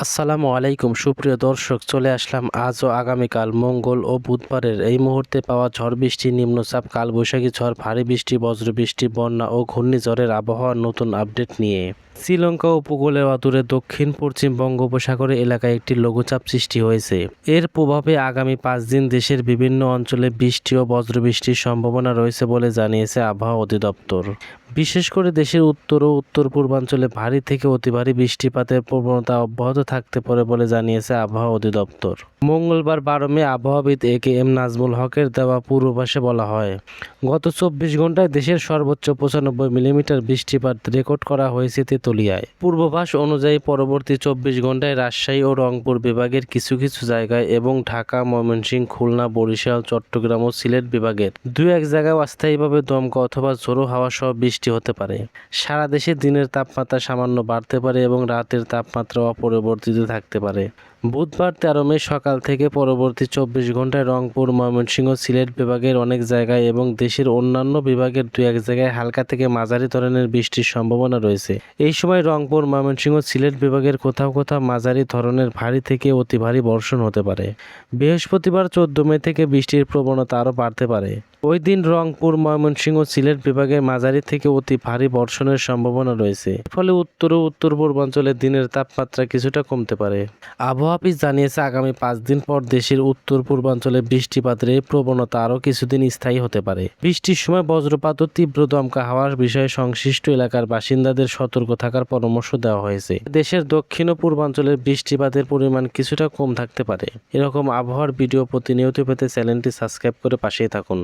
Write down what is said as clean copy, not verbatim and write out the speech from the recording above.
আসসালামু আলাইকুম সুপ্রিয় দর্শক, চলে আসলাম আজ ও আগামীকাল মঙ্গল ও বুধবারের এই মুহূর্তে পাওয়া ঝড় বৃষ্টি, নিম্নচাপ, কালবৈশাখী ঝড়, ভারী বৃষ্টি, বজ্রবৃষ্টি, বন্যা ও ঘূর্ণিঝড়ের আবহাওয়ার নতুন আপডেট নিয়ে। শ্রীলঙ্কা উপকূলের অদূরে দক্ষিণ পশ্চিম বঙ্গোপসাগর এলাকায় একটি লঘুচাপ সৃষ্টি হয়েছে। এর প্রভাবে আগামী 5 দিন দেশের বিভিন্ন অঞ্চলে বৃষ্টি ও বজ্রবৃষ্টির সম্ভাবনা রয়েছে বলে জানিয়েছে আবহাওয়া অধিদপ্তর। বিশেষ করে দেশের উত্তর ও উত্তর পূর্বাঞ্চলে ভারী থেকে অতি ভারী বৃষ্টিপাতের প্রবণতা অব্যাহত থাকতে পারে বলে জানিয়েছে আবহাওয়া অধিদপ্তর। মঙ্গলবার 12 মে আবহাওয়াবিদ এ.কে.এম. নাজমুল হকের দেওয়া পূর্বাভাসে বলা হয়, গত 24 ঘন্টায় দেশের সর্বোচ্চ 95 মিলিমিটার বৃষ্টিপাত রেকর্ড করা হয়েছে তেঁতুলিয়ায়। পূর্বাভাস অনুযায়ী পরবর্তী 24 ঘন্টায় রাজশাহী ও রংপুর বিভাগের কিছু কিছু জায়গায় এবং ঢাকা, ময়মনসিংহ, খুলনা, বরিশাল, চট্টগ্রাম ও সিলেট বিভাগের 2-1 জায়গায় অস্থায়ীভাবে দমকা অথবা ঝোড়ো হাওয়া সহ বৃষ্টি হতে পারে। সারা দেশে দিনের তাপমাত্রা সামান্য বাড়তে পারে এবং রাতের তাপমাত্রা অপরিবর্তিত থাকতে পারে। বুধবার 13 মে সকাল থেকে পরবর্তী 24 ঘন্টায় রংপুর, ময়মনসিংহ, সিলেট বিভাগের অনেক জায়গায় এবং দেশের অন্যান্য বিভাগের 2-1 জায়গায় হালকা থেকে মাঝারি ধরনের বৃষ্টির সম্ভাবনা রয়েছে। এই সময় রংপুর, ময়মনসিংহ, সিলেট বিভাগের কোথাও কোথাও মাঝারি ধরনের ভারী থেকে অতি ভারী বর্ষণ হতে পারে। বৃহস্পতিবার 14 মে থেকে বৃষ্টির প্রবণতা আরও বাড়তে পারে। ওই দিন রংপুর, ময়মনসিংহ, সিলেট বিভাগের মাঝারি থেকে অতি ভারী বর্ষণের সম্ভাবনা রয়েছে। ফলে উত্তর ও উত্তর পূর্বাঞ্চলে দিনের তাপমাত্রা কিছুটা কমতে পারে। আবহাওয়া অফিস জানিয়েছে, আগামী 5 দিন পর দেশের উত্তর পূর্বাঞ্চলে বৃষ্টিপাতের এই প্রবণতা আরও কিছুদিন স্থায়ী হতে পারে। বৃষ্টির সময় বজ্রপাত ও তীব্র দমকা হাওয়ার বিষয়ে সংশ্লিষ্ট এলাকার বাসিন্দাদের সতর্ক থাকার পরামর্শ দেওয়া হয়েছে। দেশের দক্ষিণ ও পূর্বাঞ্চলের বৃষ্টিপাতের পরিমাণ কিছুটা কম থাকতে পারে। এরকম আবহাওয়ার ভিডিও প্রতিনিয়ত পেতে চ্যানেলটি সাবস্ক্রাইব করে পাশেই থাকুন।